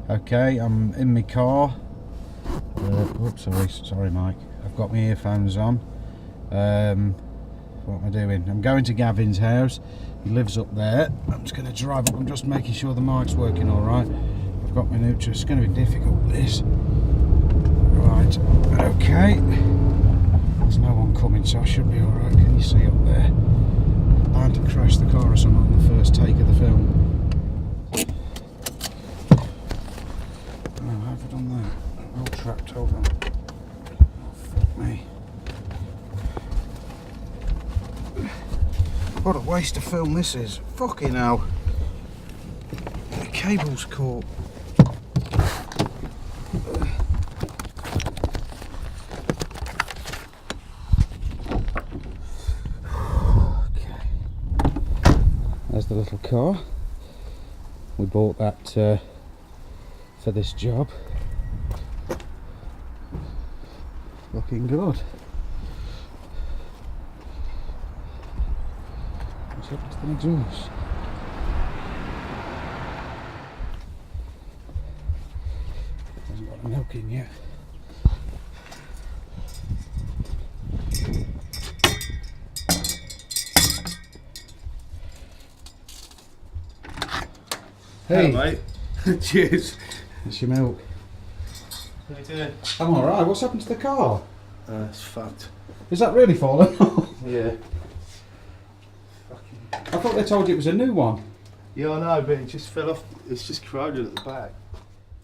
Okay, I'm in my car. Oops, sorry, Mike. I've got my earphones on. What am I doing? I'm going to Gavin's house. He lives up there. I'm just going to drive up. I'm just making sure the mic's working all right. I've got my neutral. It's going to be difficult, this. Right, okay. There's no one coming, so I should be all right. Can you see up there? I'm bound to crash the car or something on the first take of the film. Oh, have I done that? All trapped, hold on. Oh, fuck me. What a waste of film this is. Fucking hell. The cable's caught. Okay. There's the little car. We bought that for this job. Looking good. What's up to the exhaust? Hasn't got the milk in yet. Hey, hello, mate. Cheers. It's your milk. How you doing? I'm alright. What's happened to the car? It's fucked. Is that really fallen off? Yeah. I thought they told you it was a new one. Yeah, I know, but it just fell off. It's just corroded at the back.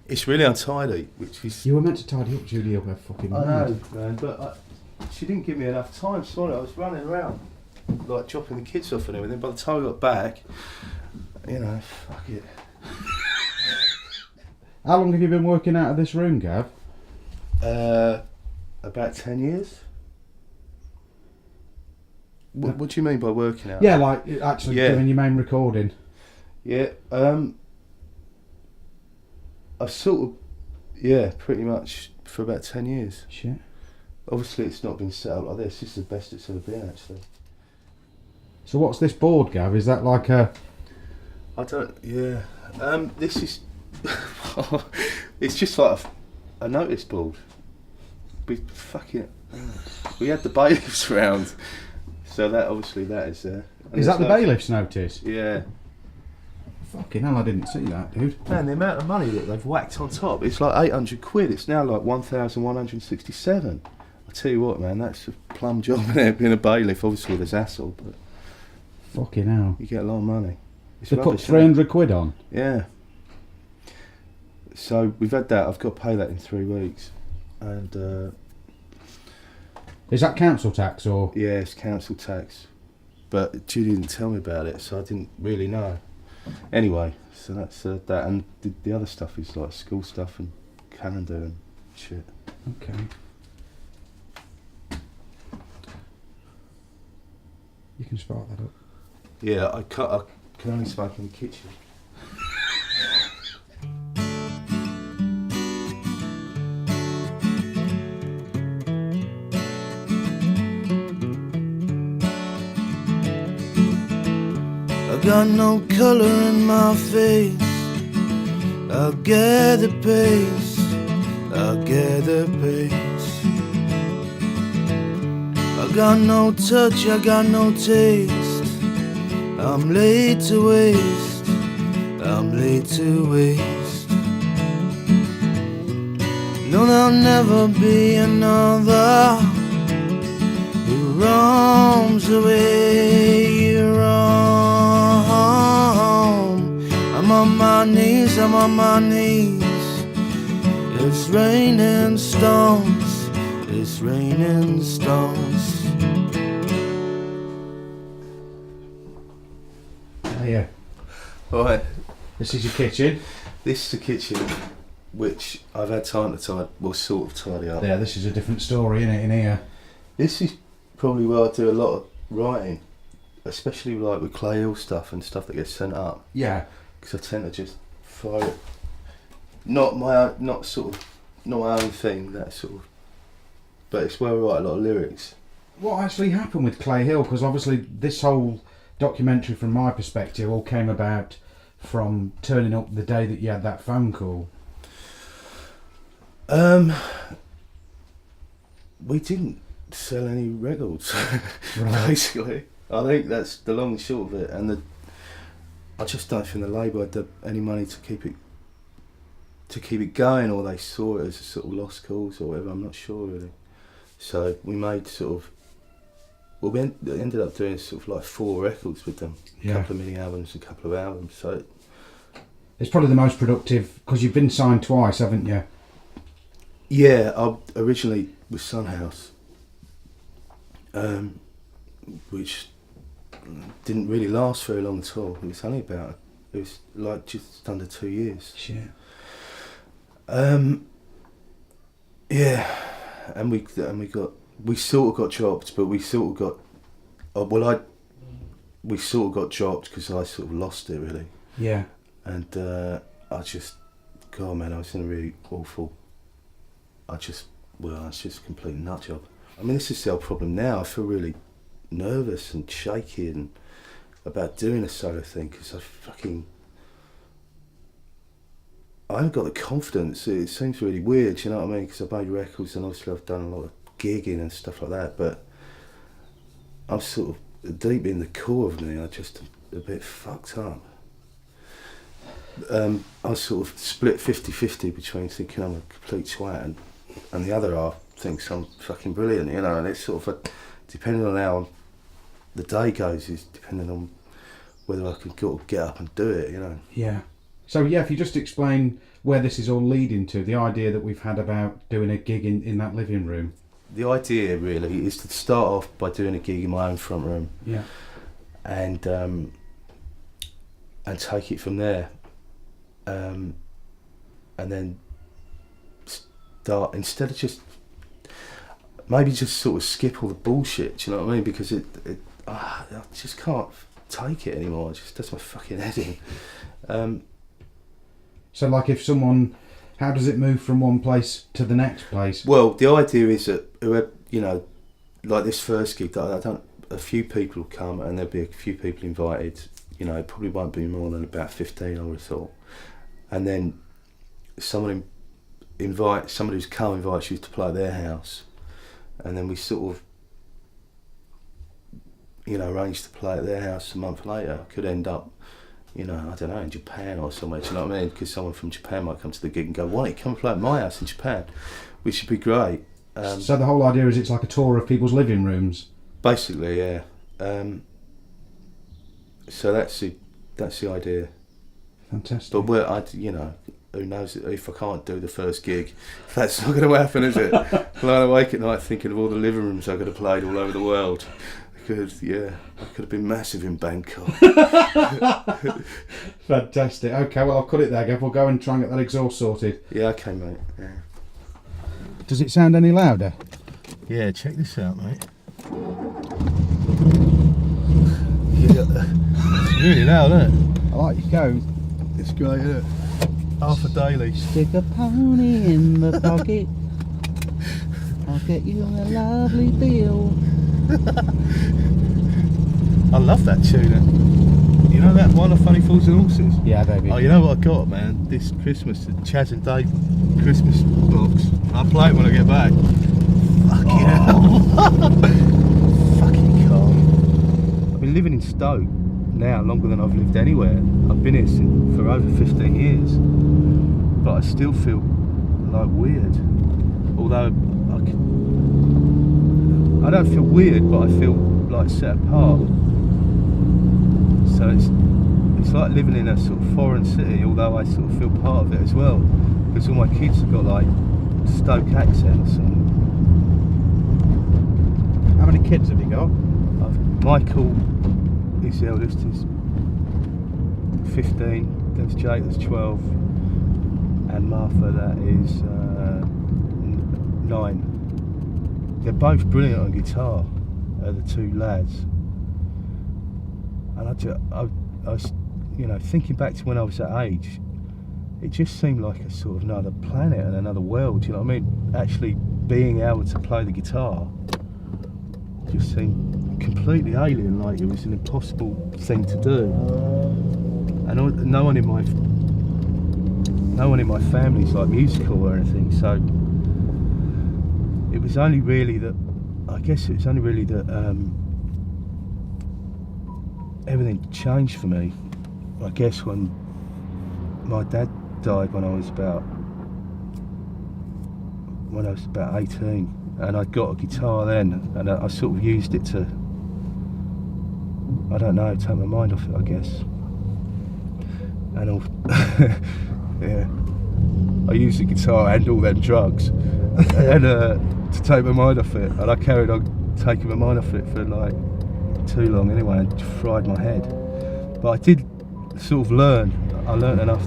It's really untidy, which is... You were meant to tidy up Julie up her fucking I mind. know, man, but she didn't give me enough time, sorry. I was running around, like, dropping the kids off and everything. By the time I got back, you know, fuck it. How long have you been working out of this room, Gav? About 10 years. What do you mean by working out? Yeah, like actually doing your main recording. Yeah, I've sort of, yeah, pretty much for about 10 years. Shit. Obviously it's not been set up like this. This is the best it's ever been, actually. So what's this board, Gav? Is that like a... I don't, yeah. This is, it's just like a notice board. We had the bailiffs round. So that, obviously that is there. Is that the bailiff's notice? Yeah. Fucking hell, I didn't see that, dude. Man, the amount of money that they've whacked on top, it's like 800 quid. It's now like 1,167. I tell you what, man, that's a plum job in there, being a bailiff. Obviously there's hassle, but Fucking hell. you get a lot of money. It's They put rubbish, 300 quid on? yeah. So we've had that. I've got to pay that in 3 weeks. And Is that council tax or...? yeah, it's council tax. But Judy didn't tell me about it, so I didn't really know. Anyway, so that's that. And the other stuff is like school stuff and calendar and shit. Okay. You can spark that up. Yeah, I can only smoke in the kitchen. I got no colour in my face. I'll gather pace. I'll gather pace. I got no touch, I got no taste. I'm laid to waste. I'm laid to waste. No, there'll never be another who roams away. You roam. I'm on my knees, I'm on my knees. It's raining stones. It's raining stones. Yeah. Alright, This is your kitchen. this is the kitchen, which I've had time to tidy, well, sort of tidy up. Yeah, this is a different story, innit, in here. This is probably where I do a lot of writing, especially like with Clay Hill stuff and stuff that gets sent up, Yeah. because I tend to just fire it. Not my own thing, that sort of, but it's where I write a lot of lyrics. What actually happened with Clay Hill? Because obviously this whole documentary, from my perspective, all came about from turning up the day that you had that phone call. We didn't sell any records, Right. basically. I think that's the long and short of it. And I just don't think the label had any money to keep it going, or they saw it as a sort of lost cause or whatever. I'm not sure really. So we made we ended up doing sort of like 4 records with them, a couple of mini albums, a couple of albums. So it's probably the most productive because you've been signed twice, haven't you? yeah, I originally was Sun House, which didn't really last very long at all. It was like just under 2 years. Shit. Yeah, and we sort of got dropped, but we sort of got we sort of got dropped because I sort of lost it really. Yeah. And I just, God man, I was in a really awful. It's just a complete nut job. I mean, this is the whole problem now. I feel really nervous and shaky and about doing a solo thing because I haven't got the confidence. It seems really weird, you know what I mean? Because I've made records and obviously I've done a lot of gigging and stuff like that, but I'm sort of deep in the core of me, I'm just a bit fucked up. I was sort of split 50-50 between thinking I'm a complete twat and the other half thinks I'm fucking brilliant, you know, and it's sort of depending on how the day goes is depending on whether I can get up and do it, you know. Yeah. So yeah, if you just explain where this is all leading to, the idea that we've had about doing a gig in that living room. The idea really is to start off by doing a gig in my own front room. Yeah. And take it from there. And then start, instead of just sort of skip all the bullshit, do you know what I mean? Because I just can't take it anymore. It just does my fucking head in. So like if how does it move from one place to the next place? Well, the idea is that you know, like this first gig, a few people will come and there'll be a few people invited. You know, it probably won't be more than about 15, I would have thought. And then somebody who's come invites you to play at their house, and then we sort of, you know, arrange to play at their house a month later. Could end up, you know, I don't know, in Japan or somewhere, do you know what I mean? Because someone from Japan might come to the gig and go, why don't you come and play at my house in Japan? Which would be great. So the whole idea is it's like a tour of people's living rooms? Basically, yeah. So that's the idea. Fantastic. But you know, who knows if I can't do the first gig, that's not going to happen, is it? Lying awake at night thinking of all the living rooms I could have played all over the world. Because, yeah, I could have been massive in Bangkok. Fantastic. Okay, well, I'll cut it there, Gav. We'll go and try and get that exhaust sorted. Yeah, okay, mate. Yeah. Does it sound any louder? Yeah, check this out, mate. Yeah, it's really loud, isn't it? I like your code. It's great, isn't it? Half a daily. Stick a pony in the pocket. I'll get you a lovely deal. I love that tune. You know that one of Funny Fools and Horses? Yeah, baby. Oh, you know what I got, man? This Christmas, the Chaz and Dave Christmas box. I'll play it when I get back. Fucking hell. Fucking calm. I've been living in Stoke now longer than I've lived anywhere. I've been here for over 15 years. But I still feel like weird. Although I don't feel weird, but I feel like set apart. So it's like living in a sort of foreign city, although I sort of feel part of it as well, because all my kids have got like Stoke accents. And How many kids have you got? Michael is the eldest, is 15. There's Jake, that's 12, and Martha, that is 9. They're both brilliant on guitar, the two lads. And I was, you know, thinking back to when I was that age, it just seemed like a sort of another planet and another world, you know what I mean? Actually being able to play the guitar just seemed completely alien, like it was an impossible thing to do. And no one in no one in my family's like musical or anything, so it was only really that, everything changed for me, I guess, when my dad died when I was about 18, and I got a guitar then, and I sort of used it to, I don't know, take my mind off it, I guess. And all, yeah, I used the guitar and all them drugs, and to take my mind off it, and I carried on taking my mind off it for like too long anyway, and fried my head. But I did sort of learn. I learned enough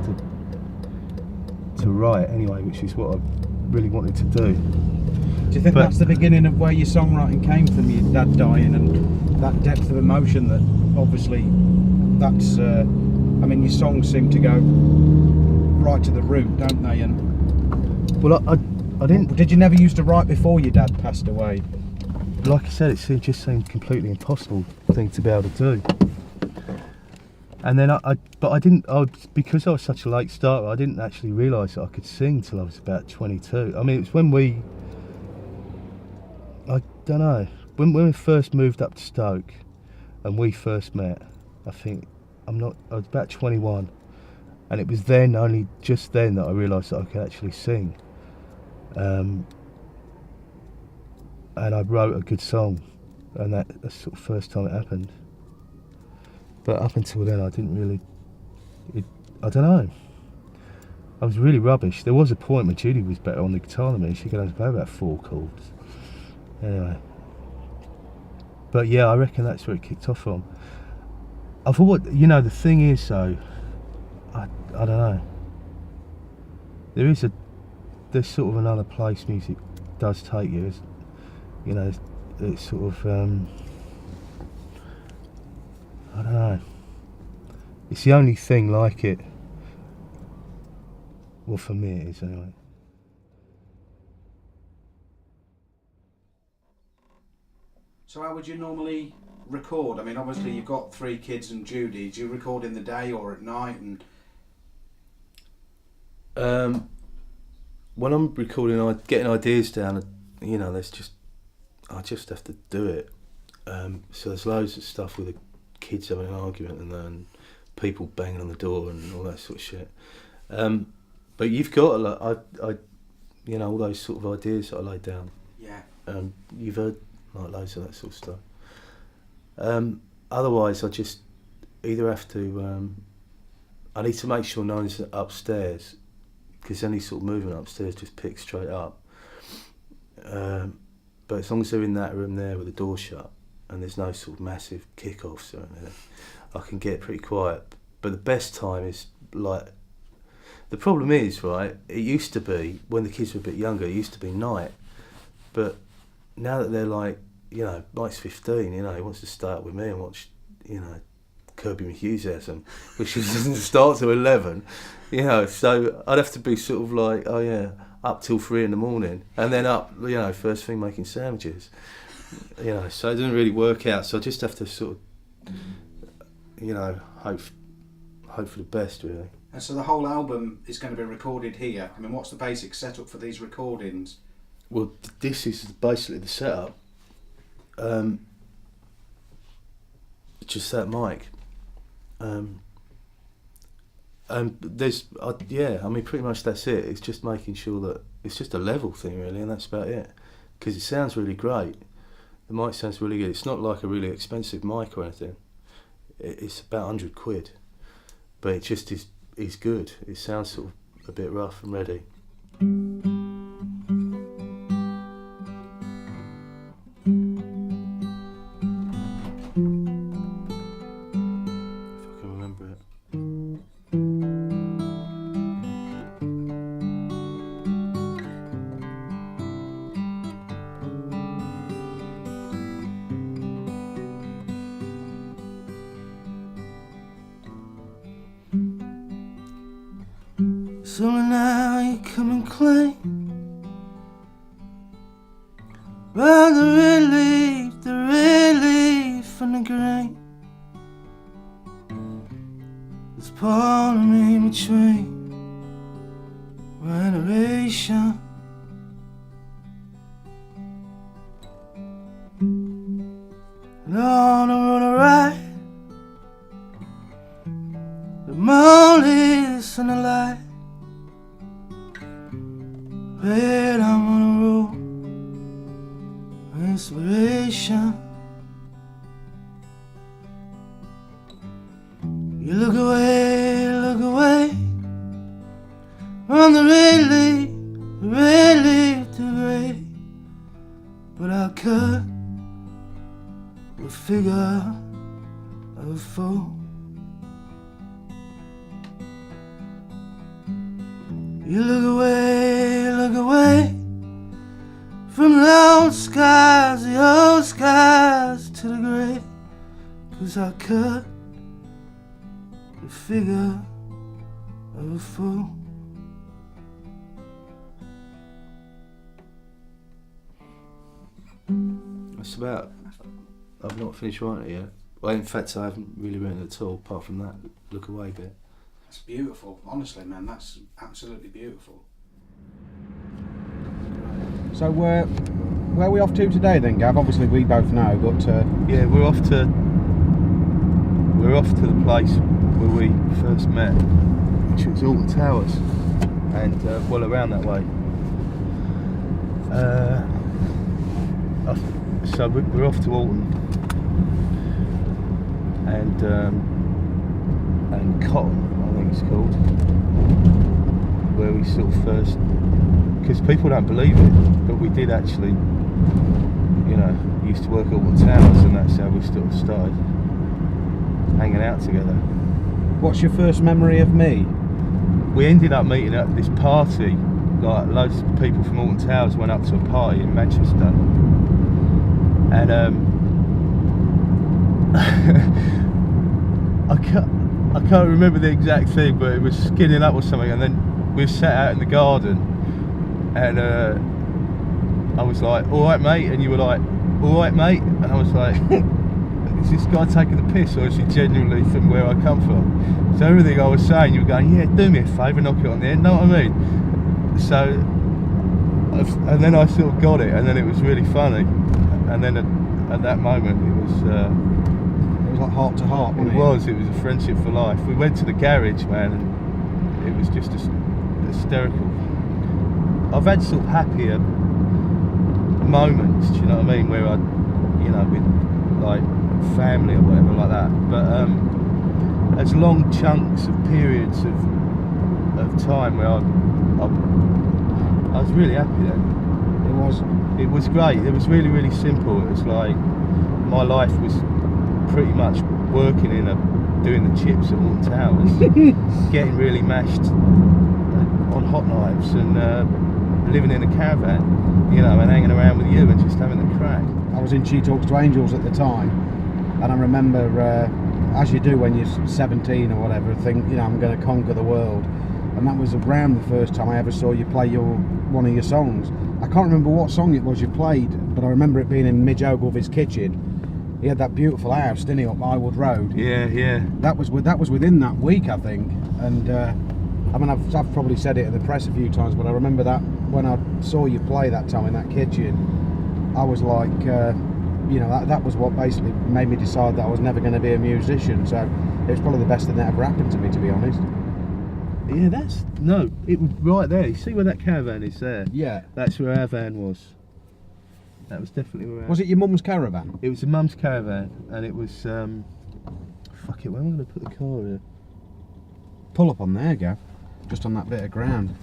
to write anyway, which is what I really wanted to do. Do you think But- that's the beginning of where your songwriting came from, your dad dying, and that depth of emotion that obviously that's, I mean, your songs seem to go right to the root, don't they? And Well, I didn't, did you never used to write before your dad passed away? like I said, it just seemed completely impossible thing to be able to do. And then because I was such a late starter, I didn't actually realise that I could sing till I was about 22. I mean, it's when I don't know, when we first moved up to Stoke and we first met, I was about 21, and it was then, only just then, that I realised that I could actually sing. And I wrote a good song, and that's the sort of first time it happened. But up until then, I didn't really, I don't know. I was really rubbish. There was a point when Judy was better on the guitar than me. She could only play about 4 chords. Anyway. But yeah, I reckon that's where it kicked off from. I thought, the thing is though, I don't know. There's sort of another place music does take you. It's sort of, I don't know. It's the only thing like it. Well, for me it is anyway. So how would you normally record? I mean, obviously you've got 3 kids and Judy. Do you record in the day or at night? And When I'm recording, getting ideas down, I just have to do it. So there's loads of stuff with the kids having an argument and then people banging on the door and all that sort of shit. But you've got a lot, all those sort of ideas that I laid down. yeah, You've heard like loads of that sort of stuff. Otherwise, I just either have to. I need to make sure no one's upstairs, because any sort of movement upstairs just picks straight up. But as long as they're in that room there with the door shut and there's no sort of massive kick-offs or anything, I can get pretty quiet. But the best time is like. The problem is, right, it used to be, when the kids were a bit younger, it used to be night. But now that they're like, Mike's 15, he wants to stay up with me and watch, Kirby Enthusiasm, which doesn't start till 11, so I'd have to be sort of like, oh yeah, up till 3 in the morning, and then up, first thing making sandwiches, so it doesn't really work out, so I just have to sort of, hope for the best, really. and so the whole album is going to be recorded here. I mean, what's the basic setup for these recordings? Well, this is basically the setup. Just that mic. And there's, pretty much that's it. It's just making sure that it's just a level thing, really, and that's about it. Because it sounds really great. The mic sounds really good. It's not like a really expensive mic or anything. It's about 100 quid, but it just is good. It sounds sort of a bit rough and ready. If I can remember it. So now you come and claim about the relief and the grain. There's part of me between Veneration. And on the road right, the moon is in the light. Red, I'm on a road, inspiration. You look away from the red leaf to gray. But I cut the figure of a fool. You look away from the old skies to the gray. 'Cause I cut the figure of a fool. That's about. I've not finished writing it yet. Well, in fact, I haven't really written it at all, apart from that look away bit. That's beautiful. Honestly, man, that's absolutely beautiful. So, where are we off to today then, Gav? Obviously, we both know, but... Yeah, we're off to the place where we first met, which was Alton Towers, and well, around that way. So we're off to Alton, and Cotton, I think it's called, where we sort of first, because people don't believe it, but we did actually, you know, used to work at Alton Towers, and that's how we sort of started hanging out together. What's your first memory of me? We ended up meeting at this party, like loads of people from Alton Towers went up to a party in Manchester, and I can't remember the exact thing, but it was skinning up or something, and then we sat out in the garden, and I was like, "Alright mate," and you were like, "Alright mate," and I was like, is this guy taking the piss, or is he genuinely from where I come from? So everything I was saying, you were going, "Yeah, do me a favour, knock it on the end," know what I mean? So, and then I sort of got it, and then it was really funny, and then at that moment it was like heart to heart, wasn't it? It was a friendship for life. We went to the garage, man, and it was just hysterical. I've had sort of happier moments, do you know what I mean, where I, you know, with like family or whatever like that, but there's long chunks of periods of time where I was really happy then. It was great. It was really, really simple. It was like my life was pretty much working doing the chips at Alton Towers, getting really mashed on hot knives, and living in a caravan, you know, and hanging around with you and just having a crack. I was in She Talks to Angels at the time, and I remember, as you do when you're 17 or whatever, think, you know, I'm going to conquer the world. And that was around the first time I ever saw you play one of your songs. I can't remember what song it was you played, but I remember it being in Midge Ogilvy's kitchen. He had that beautiful house, didn't he, up Highwood Road? Yeah. That was within that week, I think. And I mean, I've probably said it in the press a few times, but I remember that when I saw you play that time in that kitchen, I was like, you know, that was what basically made me decide that I was never going to be a musician. So it was probably the best thing that ever happened to me, to be honest. Yeah, it was right there. You see where that caravan is there? Yeah. That's where our van was. That was definitely where. Was it your mum's caravan? It was a mum's caravan, and it was. Fuck it, where am I going to put the car here? Pull up on there, Gav. Just on that bit of ground.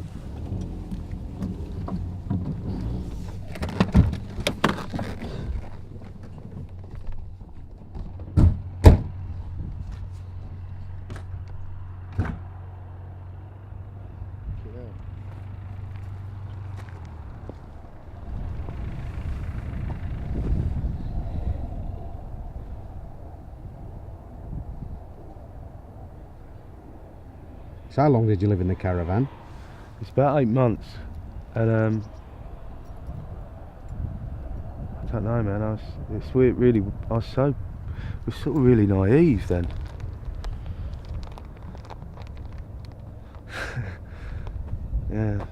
So how long did you live in the caravan? It's about 8 months, and I don't know, man. It's weird, really. I was sort of really naive then. Yeah.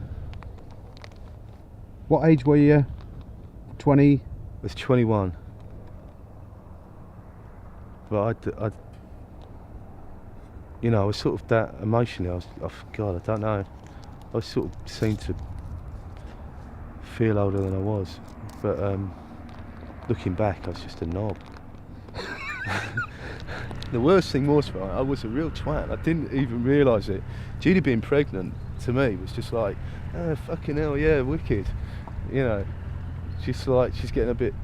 What age were you? 20? I was 21. But I you know, I was sort of that emotionally. God, I don't know. I sort of seemed to feel older than I was. But looking back, I was just a knob. The worst thing was, right, I was a real twat. I didn't even realise it. Judy being pregnant, to me, was just like, oh, fucking hell, yeah, wicked. You know, just like, she's getting a bit,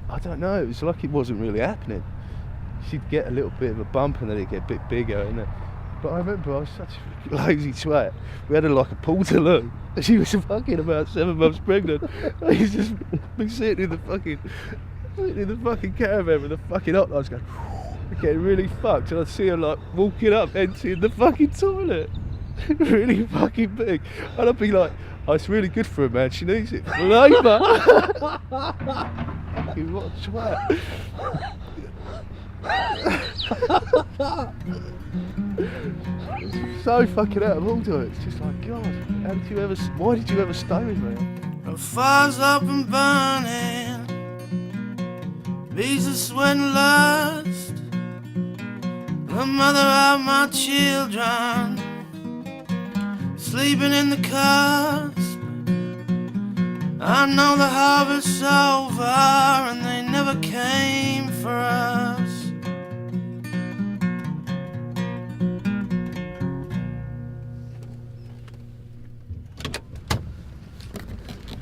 I don't know, it was like it wasn't really happening. She'd get a little bit of a bump and then it'd get a bit bigger, innit? But I remember I was such a lazy twat. We had her like a pool to loo. She was fucking about 7 months pregnant. I used to just be sitting in the fucking caravan with the fucking hot lights going, getting really fucked, and I'd see her like walking up emptying the fucking toilet. Really fucking big. And I'd be like, oh, it's really good for her, man, she needs it for labour. Fucking what a twat. So fucking out of order. It's just like, God, why did you ever stay with me? The fire's up and burning, bees are sweating lust. The mother of my children, sleeping in the cusp. I know the harvest's over and they never came for us.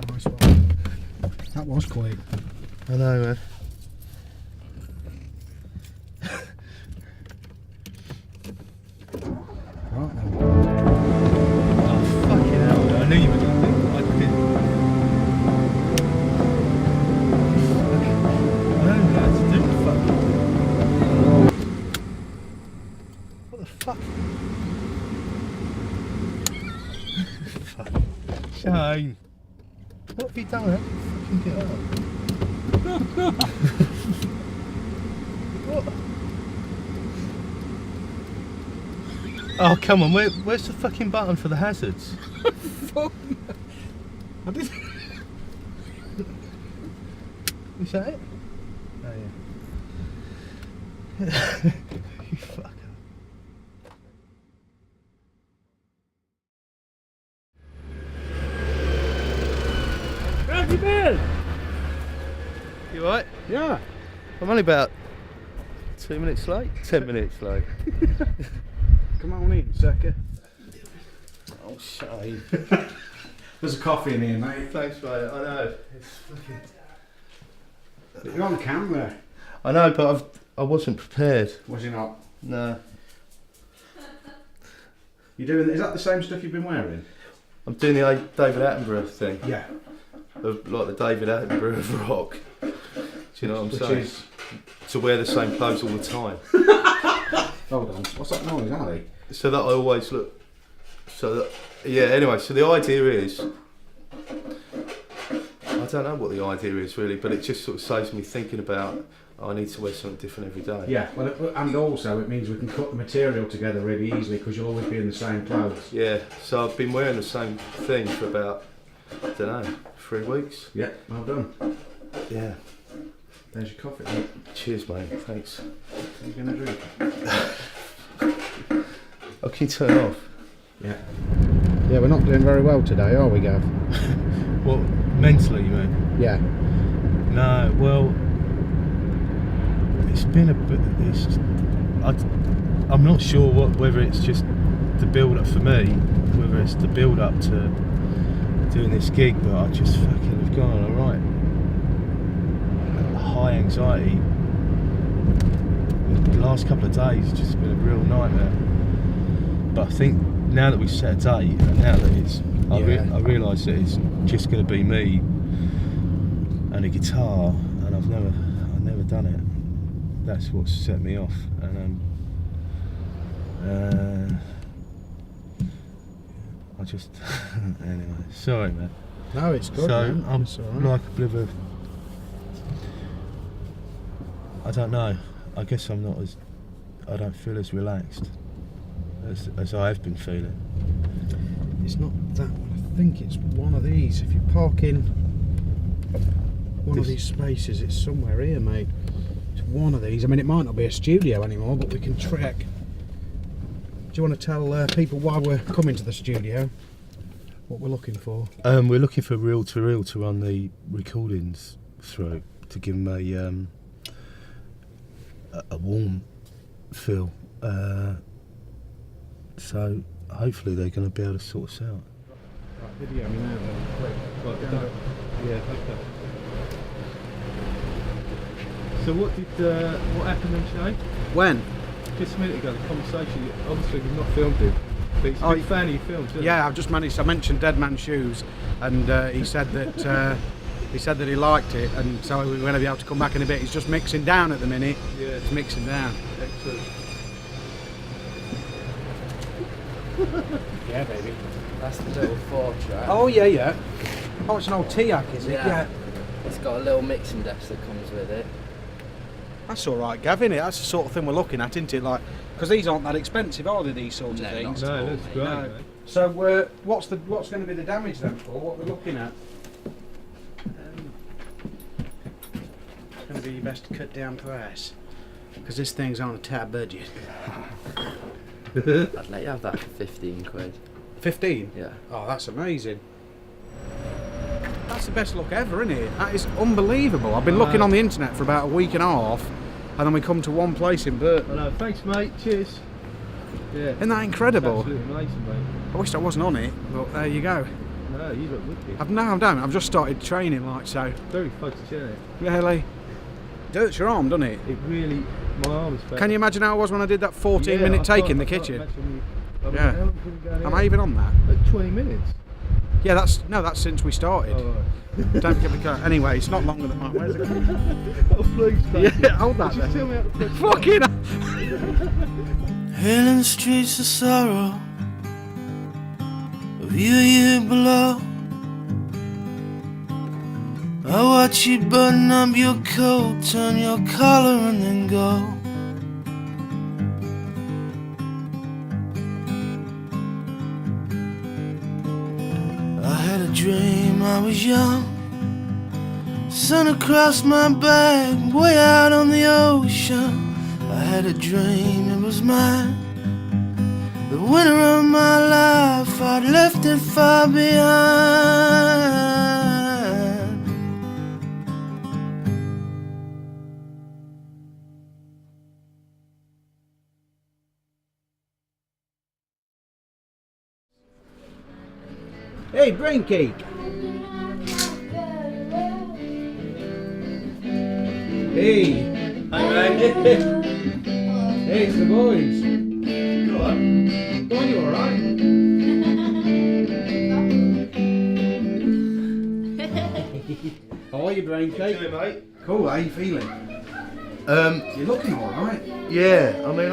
Nice one. That was quick. I know, man. Right then. Oh, fucking hell. I knew you were going to think I did. I don't know how to do the fuck. What the fuck? Fuck. Shane. What have you done? How did you fucking get up? What? Oh, come on, where's the fucking button for the hazards? I did. Is that it? Oh, yeah. You fucker. Where have you been? You alright? Yeah. I'm only about 2 minutes late. 10 minutes late. Come on in, sucker. Oh, Shane. There's a coffee in here, mate. Thanks, mate. I know. It's fucking... You're on camera. I know, but I wasn't prepared. Was you not? No. You doing? Is that the same stuff you've been wearing? I'm doing the David Attenborough thing. Yeah. Like the David Attenborough of rock. Do you know what I'm Which saying? is... To wear the same clothes all the time. Hold on. What's that noise, Ali? So that I always look. So that, yeah. Anyway, so the idea is, I don't know what the idea is really, but it just sort of saves me thinking about. I need to wear something different every day. Yeah. Well, and also it means we can cut the material together really easily because you'll always be in the same clothes. Yeah. So I've been wearing the same thing for about, I don't know, 3 weeks. Yeah. Well done. Yeah. There's your coffee. Mate. Cheers, mate. Thanks. What are you gonna drink? Oh, can you turn it off? Yeah. Yeah, we're not doing very well today, are we, Gav? What, mentally, you mean? Yeah. No, well, it's been a bit. I'm not sure whether it's just the build up for me, whether it's the build up to doing this gig, but I just fucking have gone on alright. High anxiety. The last couple of days has just been a real nightmare. But I think now that we've set a date, and now that it's, I realise that it's just going to be me and a guitar, and I've never done it. That's what's set me off, and I just anyway. Sorry, man. No, it's good. So man. I'm It's all right. like a bit of a. I don't know. I guess I'm not as. I don't feel as relaxed as I have been feeling. It's not that one. think it's one of these. If you park in one of these spaces, it's somewhere here, mate. It's one of these. I mean, it might not be a studio anymore, but we can trek. Do you want to tell people why we're coming to the studio? What we're looking for? We're looking for reel to run the recordings through to give them a warm feel. So hopefully they're going to be able to sort us out. Right, video me now then, quick. Yeah, okay. So what happened then, Shay? When? Just a minute ago, the conversation. Obviously, we've not filmed it. But he's a big fan of your films, isn't Yeah, I've just managed. I mentioned Dead Man's Shoes, and he said that he liked it, and so we're going to be able to come back in a bit. He's just mixing down at the minute. Yeah. It's mixing down. Excellent. Yeah, baby. That's the little 4-track. Oh yeah. Oh, it's an old Tiac, is it? Yeah. It's got a little mixing desk that comes with it. That's all right, Gavin. That's the sort of thing we're looking at, isn't it? Like, because these aren't that expensive, are they? These sorts of No, things. not No, at all, that's mate. great. No. Mate. So, what's going to be the damage then for? What we're looking at? It's going to be best to cut down price because this thing's on a tab budget. I'd let you have that for 15 quid. 15. Yeah. Oh, that's amazing. That's the best look ever, isn't it? That is unbelievable. I've been looking on the internet for about a week and a half, and then we come to one place in Burton. I know. Thanks, mate. Cheers. Yeah. Isn't that incredible? Absolutely amazing, mate. I wish I wasn't on it, but there you go. No, you look wicked. No, I don't. I've just started training, like so. Very photogenic. Really? Hurts your arm, doesn't it? It really. My arm is better. Can you imagine how I was when I did that 14-minute take in the kitchen? How Yeah. long can we go Am here? I even on that? Like 20 minutes. Yeah, that's since we started. Oh, right. Don't get me going. Anyway, it's not longer than mine. Where's it? Oh, please, thank you. Yeah, hold that. Just tell Then. me how to press. Fucking. Hell in the streets of sorrow, a view below. I watch you button up your coat, turn your collar and then go. I had a dream I was young, sun across my back, way out on the ocean. I had a dream it was mine, the winter of my life, I'd left it far behind. Hey, brain cake. Hey. Hey, mate. Hey, it's the boys. Go on. Go on, you alright? How are you, brain cake? Hey, mate. Cool, how you feeling? You're looking alright. Yeah, I mean,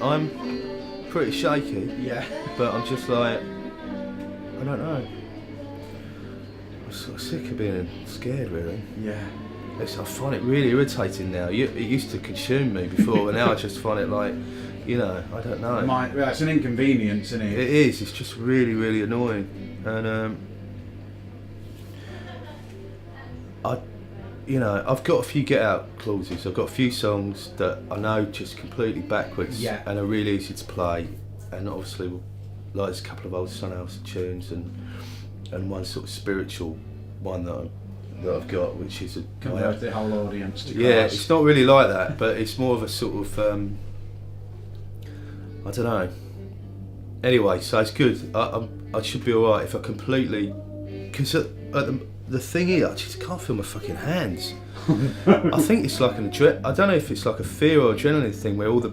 I'm pretty shaky, Yeah. but I'm just like, I don't know. I'm sort of sick of being scared, really. Yeah. I find it really irritating now. It used to consume me before, but now I just find it like, I don't know. Well, it's an inconvenience, isn't it? It is. It's just really, really annoying, and I've got a few get out clauses. I've got a few songs that I know just completely backwards, Yeah. and are really easy to play, and obviously, like there's a couple of old Son House tunes and one sort of spiritual one that I've got, which is Convert the whole audience to yeah, cars. it's not really like that, but it's more of a sort of I don't know. Anyway, so it's good. I should be alright if I completely, because the thing is, I just can't feel my fucking hands. I think it's like I don't know if it's like a fear or adrenaline thing where all the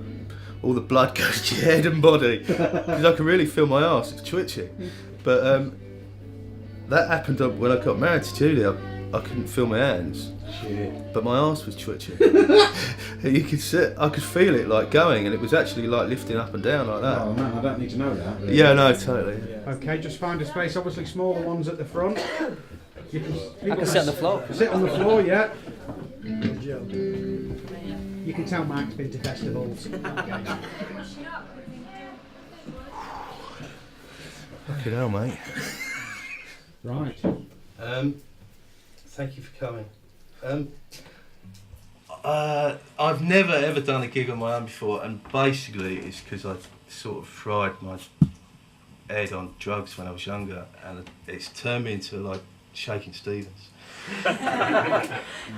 blood goes to your head and body, because I can really feel my arse. It's twitching, but that happened when I got married to Julie. I couldn't feel my hands. Shit. But my arse was twitching. You could I could feel it like going, and it was actually like lifting up and down like that. Oh man, I don't need to know that. Really. Yeah, no, totally. Okay, just find a space. Obviously, smaller ones at the front. I can sit on the floor. Sit on the floor, yeah. Good job. You can tell Mike's been to festivals. Fucking hell, mate. Right. Thank you for coming. I've never ever done a gig on my own before, and basically it's because I sort of fried my head on drugs when I was younger, and it's turned me into like Shaking Stevens.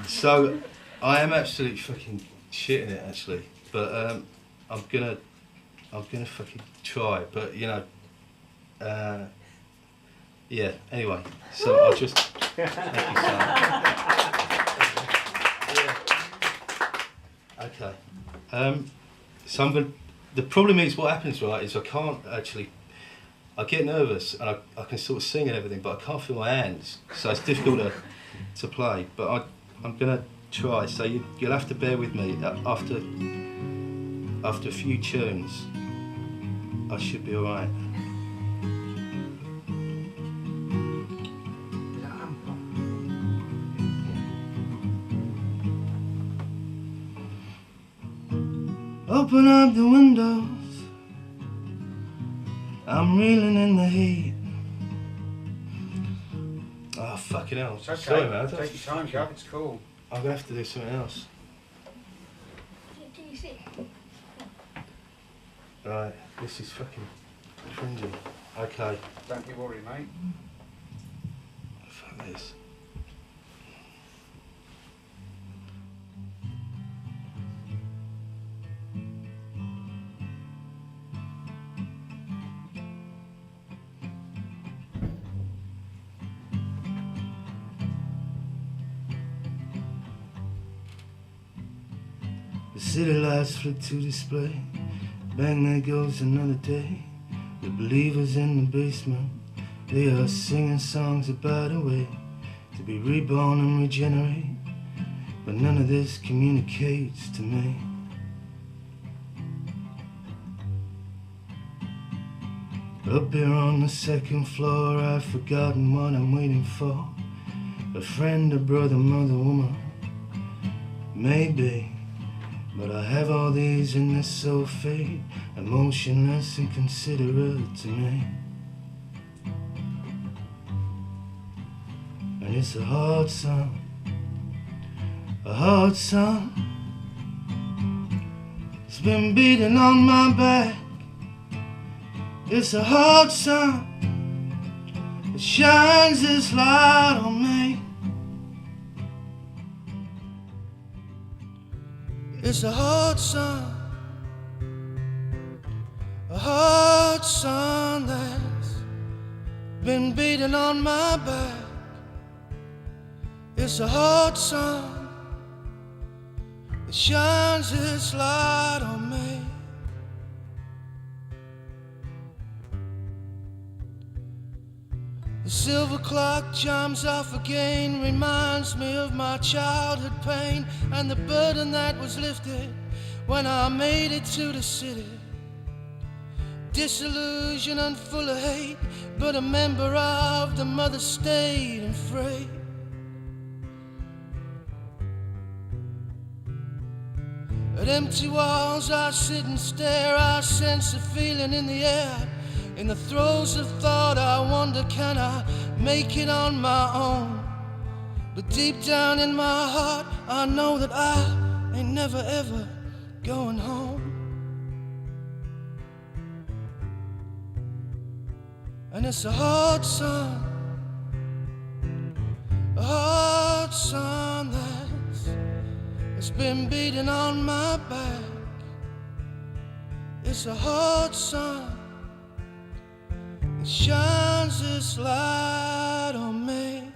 So I am absolutely fucking shitting it actually, but I'm gonna fucking try. But you know, yeah. Anyway, so I'll just thank you, son. Okay. So I'm going. The problem is, what happens, right, is I can't actually. I get nervous and I can sort of sing and everything, but I can't feel my hands, so it's difficult to play. But I'm gonna try. So you'll have to bear with me. After a few tunes, I should be all right. Open up the windows, I'm reeling in the heat. Oh, fucking hell. It's okay. Sorry, man. Take your time, Gav. It's cool. I'm going to have to do something else. Right, this is fucking cringy. Okay. Don't you worry, mate. Fuck this. The city lights flick to display. Bang, there goes another day. The believers in the basement, they are singing songs about a way to be reborn and regenerate. But none of this communicates to me. Up here on the second floor, I've forgotten what I'm waiting for. A friend, a brother, mother, woman, maybe. But I have all these and they're so fake, emotionless and considerate to me. And it's a hard song, a hard song. It's been beating on my back. It's a hard sun, it shines its light on me. It's a hard sun that's been beating on my back. It's a hard sun, it shines its light on me. The silver clock chimes off again, reminds me of my childhood pain and the burden that was lifted when I made it to the city. Disillusioned and full of hate, but a member of the mother state and free. At empty walls I sit and stare, I sense a feeling in the air. In the throes of thought I wonder, can I make it on my own? But deep down in my heart I know that I ain't never ever going home. And it's a hard sun that's been beating on my back. It's a hard sun, it shines its light on me.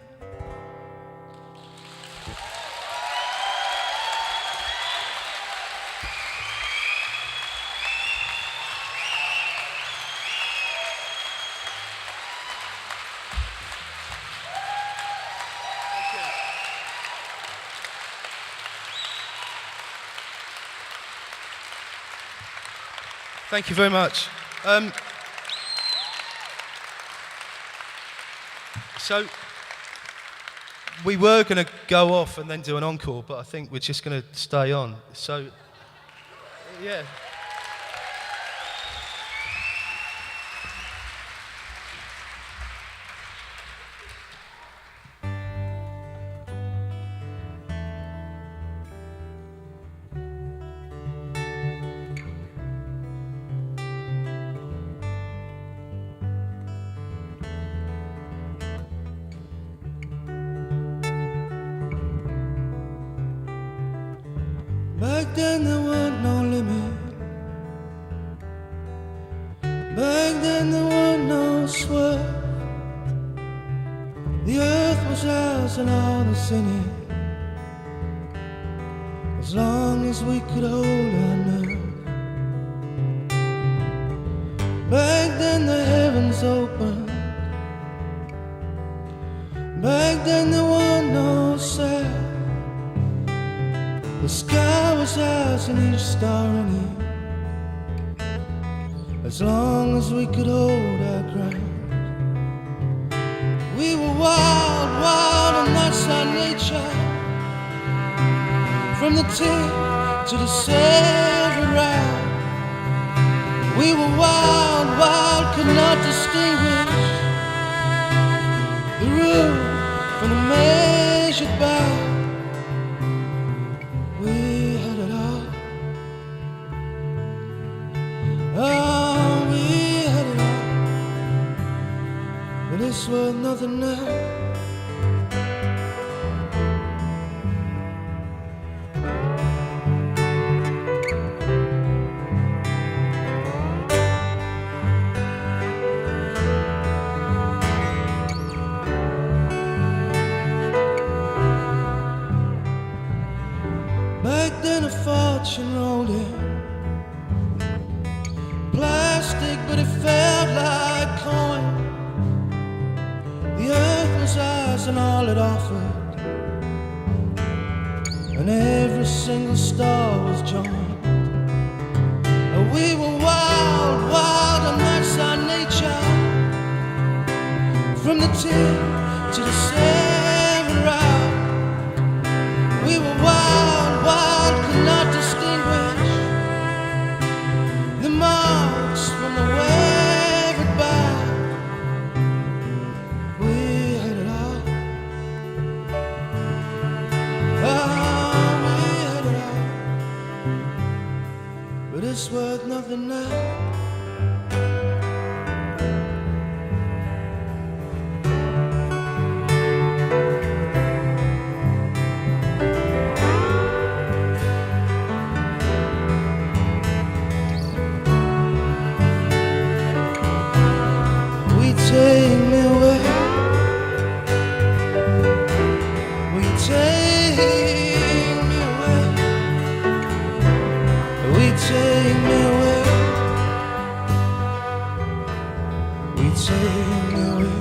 Thank you very much. So we were going to go off and then do an encore, but I think we're just going to stay on. So, yeah. then there weren't no limit. Back then there weren't no swerve. The earth was ours and all that's in it, as long as we could hold our nerve. Back then the heavens opened. Back then there weren't no sound. The sky was ours and each star in it, as long as we could hold our ground. We were wild, wild, and that's our nature. From the tip to the severed round. We were wild, wild, could not distinguish the root from the measured bound. We had it all. Oh, we had it all. But it's worth nothing now. Back then a fortune rolled in. Plastic, but it felt like coin. The earth was ours and all it offered, and every single star was joined. We were wild, wild, and that's our nature. From the tip to the seven round. We were wild, wild, could not distinguish the marks from the wavered bound. We had it all. Oh, we had it all. But it's worth nothing now. Take me away. Will you take me away? Will you take me away? Will you take me away?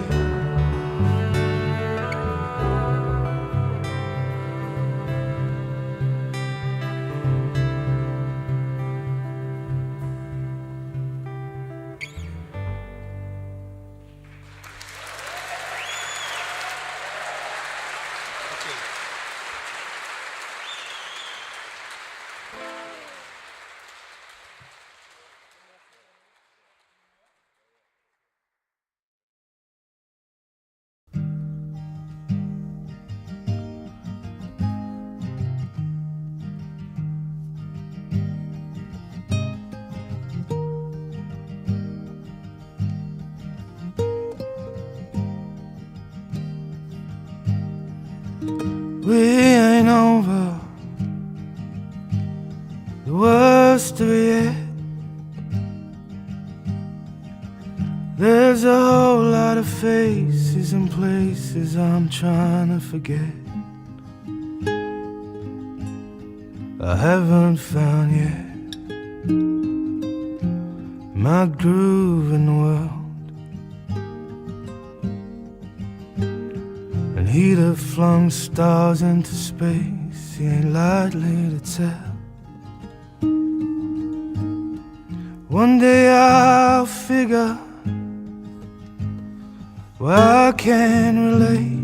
We ain't over the worst of it yet. There's a whole lot of faces and places I'm trying to forget. I haven't found yet my groove in the world. And he'd have flung stars into space, he ain't likely to tell. One day I'll figure why I can't relate,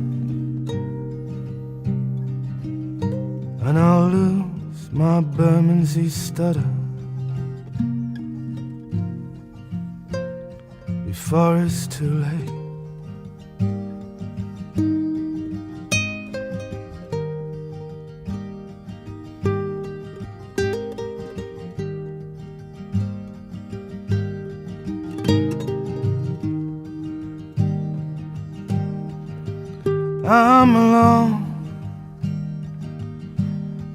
and I'll lose my Bermondsey stutter before it's too late. I'm alone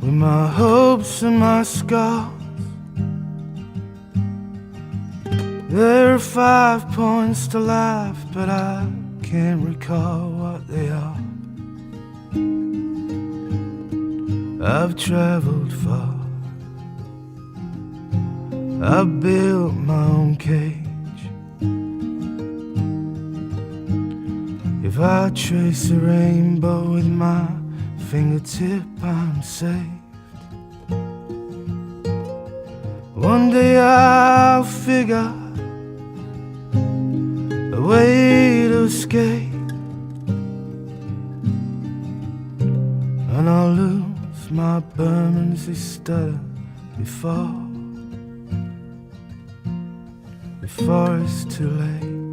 with my hopes and my scars. There are 5 points to life, but I can't recall what they are. I've traveled far, I've built my own cage. If I trace a rainbow with my fingertip, I'm saved. One day I'll figure a way to escape, and I'll lose my Berman as they stutter before it's too late.